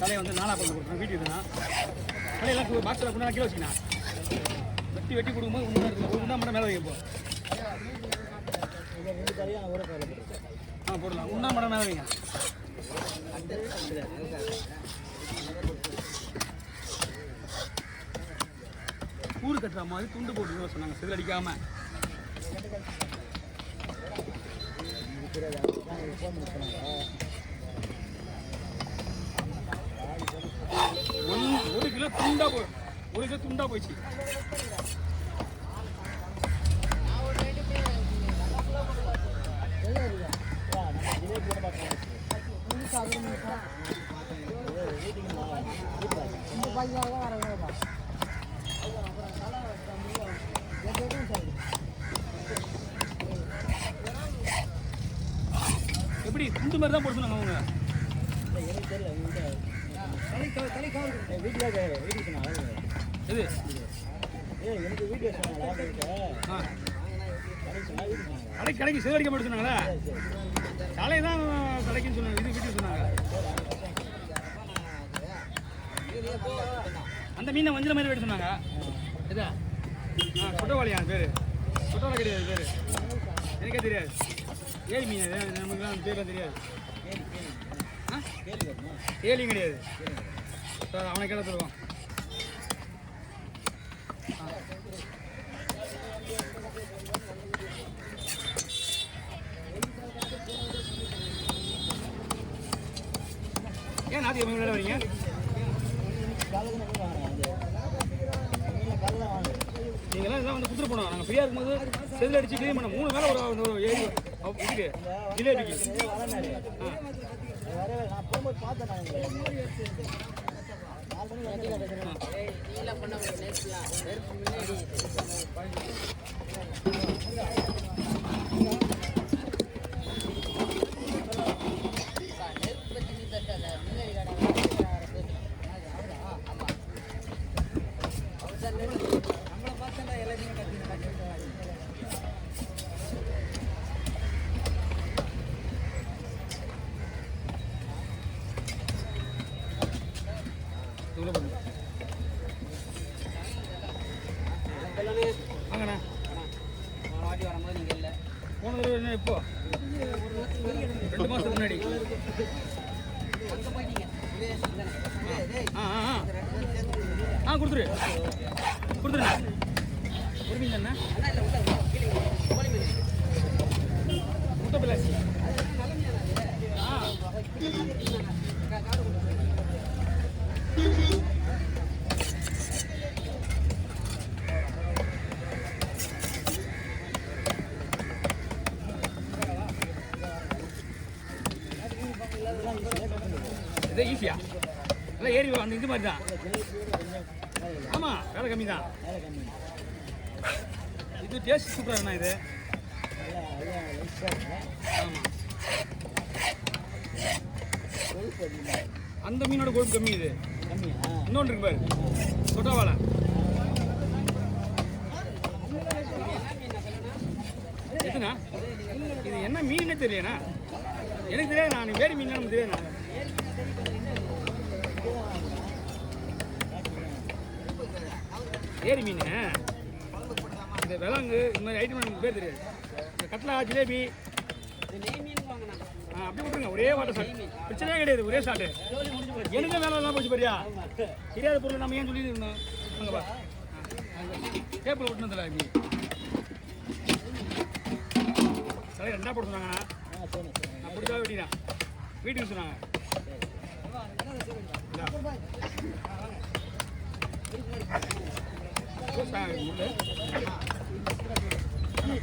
தலையை வந்து நாளாக பண்ணி கொடுத்துருவேன் வீட்டுக்கு தான். தலையெல்லாம் பாக்ஸில் கொண்டு கீழே வச்சுக்கினா வெட்டி கொடுக்கும்போது உண்டா மட்டும் மேலே வைக்கப்போ போடலாம். உண்டா மட்டும் மேலே வைங்க. கூறு கட்டுற மாதிரி துண்டு போட்டு சொன்னாங்க செதில் அடிக்காம. ஒரு கிலோ துண்டா போயிடுச்சு. எப்படி துண்டு மாதிரி தான் போட சொன்னாங்க அவங்க? எது கடைக்கு சேல் அடிக்க மாட்டேன் சொன்னாங்களா? தலை தான் கடைக்குன்னு சொன்னாங்க. இது வீட்டுக்கு சொன்னாங்க. அந்த மீனை வஞ்சிர மாதிரி எடுத்து சொன்னாங்க. இதா கொட்டவாளியா பேர்? கொட்டவாளி கிடையாது பேர், எனக்கே தெரியாது. ஏரி மீன் அது நமக்குலாம் பேர்லாம் தெரியாது. ஏலியும் கிடையாது சார். அவனை கேட்ட சொல்லுவான். ஏன் நாத்தி விளையாட வரீங்க? நீங்களாம் இதெல்லாம் வந்து குதிரை போனோம். நாங்கள் ஃப்ரீயாக இருக்கும்போது செதில் அடிச்சு க்ளீன் பண்ண 3 மேலே ஒரு ஏரி இதுக்கு ஜிலேபிக்கு. வாங்கண்ணா. வாட்டி வரும்போது நீங்கள் இல்லை. போன தடவை என்ன இப்போ 2 மாதத்துக்கு முன்னாடி கொடுத்துரு ஒரு மீன் தானே முட்டை பிளாசி. இதே ஈஸியா எல்லாம் ஏறி அந்த இது மாதிரி தான். ஆமாம், வேலை கம்மி தான். இது டேஸ்ட் சூப்பராக இது. ஆமாம், அந்த மீனோட கொழுப்பு கம்மி. இது இன்னொன்று இருக்கு பாரு, சொட்டவாழை. எதுனா இது என்ன மீனே தெரியலண்ணா, எனக்கு தெரியாது. நான் வேறு மீன் நமக்கு தெரியாது. ஏரி மீன், இந்த விலங்கு, இந்த மாதிரி ஐட்டம் எனக்கு பேர் தெரியாது. இந்த கட்லா, ஜிலேபி அப்படி விட்டுருங்க. ஒரே வாட்டர் ஷாட், பிரச்சனையே கிடையாது. ஒரே ஷாட்டு எனக்கு வேலைலாம் போச்சு பாரியா. தெரியாத பொருள் நம்ம ஏன் சொல்லி இருந்தோம். அங்கேப்பா டேப்பில் விட்டுனதில்ல. இப்படி தலையை 2 போட சொன்னாங்கண்ணா. நான் பிடிச்சாவே வெட்டினேன். வீட்டுக்கு சொன்னாங்க.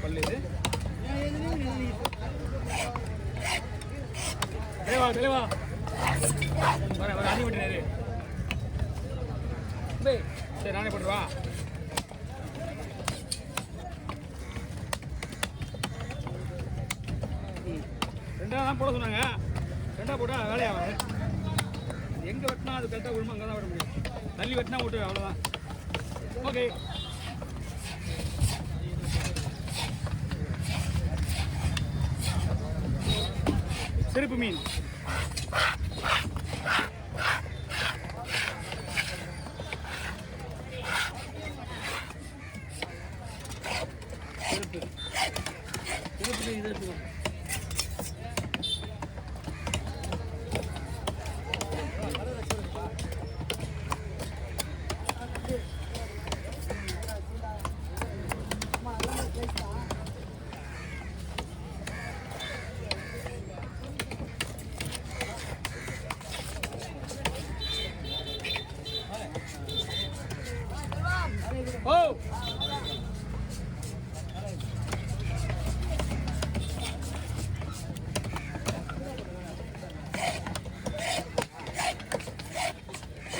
பல்லு இது தெளிவா தெளிவா வர அடி விட்டுனாரு. சரி, நானே போட்டுருவா. ரெண்டாக தான் போட சொன்னாங்க. 2 போட்டால் வேலையாகாது. எங்கே வெட்டினா அது கரெக்டாக விழுமா, அங்கே தான் விட முடியும். தள்ளி வெட்டினா விட்டு அவ்வளோதான். ஓகே, செருப்பு மீன்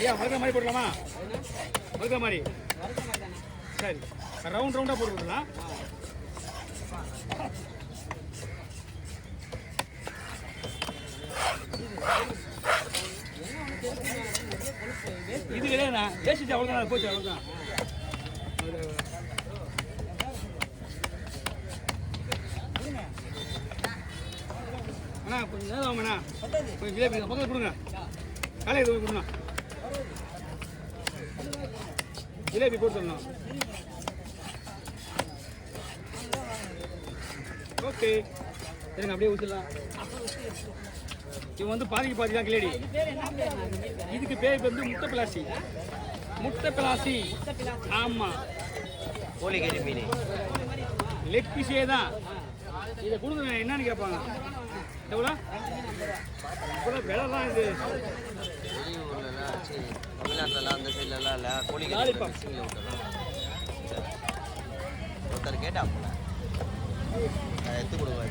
ஐயா மறுக்கிற மாதிரி போடலாமா? மறுக்கிற மாதிரி சரி, ரவுண்ட் ரவுண்டாக போட்டு விடலாம். இது கிடையாதுண்ணா, பேசிச்சு அவ்வளோதான், போச்சு அவ்வளோதான். அண்ணா கொஞ்சம் நேரம் ஆகுங்கண்ணா, கொஞ்சம் ஜிலேபி பக்கத்தில் கொடுங்க, காலையில் இது கொடுங்க, ஜிலேபி போட்டு சொல்லணும். ஓகே சரிங்க, அப்படியே ஊற்றிடலாம். இவன் வந்து பாதிக்கு பாதி தான் கிளேடி. இதுக்கு பேர் வந்து முட்டை பிளாசி. முட்டை பிளாசி, ஆமாம். கோழிக்கறி மீன் லெக் பீஸே தான். இதை கொடுங்க, என்னன்னு கேட்பாங்க. எவ்வளோ இவ்வளோ விலைலாம் இது வெளியூர்லாம் சரி, தமிழ்நாட்டிலலாம் அந்த சைட்லலாம் இல்லை. கோழிக்கறி ஒருத்தர் கேட்டா போல எடுத்து கொடுங்க.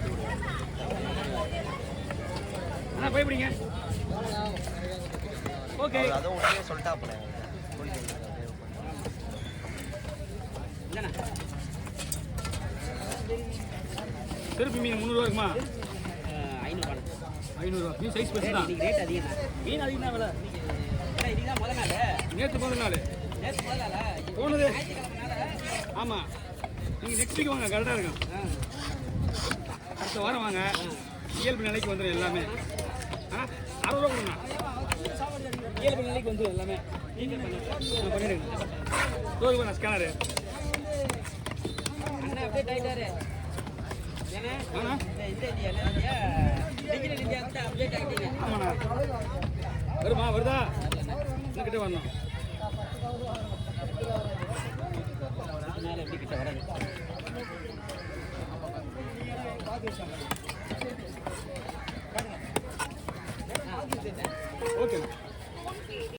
அண்ணா பயப்படிங்க. ஓகே அதுவும் உடனே சொல்லிட்டா போல. திருப்பி மீன் 300 இருக்குமா? 500 மீன் சைஸ் பெருசு தான். ரேட் அதிகம். மீன் அதிகம் தான் விலை. இதுதான் முதல் நாள். நேற்று முதல் நாள் போனது. ஆமாம், நீங்கள் நெக்ஸ்ட் வீக் வாங்க, கரெக்டாக இருக்கும். அடுத்த வாரம் வாங்க, இயல்பு நிலைக்கு வந்துடும் எல்லாமே. 60 ரூபா கொடுங்க, இயல்பு நிலைக்கு வந்துடும் எல்லாமே. பண்ணிடுங்க. தோல்வி ஸ்கேனரு. அண்ணா அப்படியே டைட்டாரு. ஆமாண்ணா, வருமா? வருதா? கிட்ட வரணும். எப்படி கிட்ட வராது. ஓகே.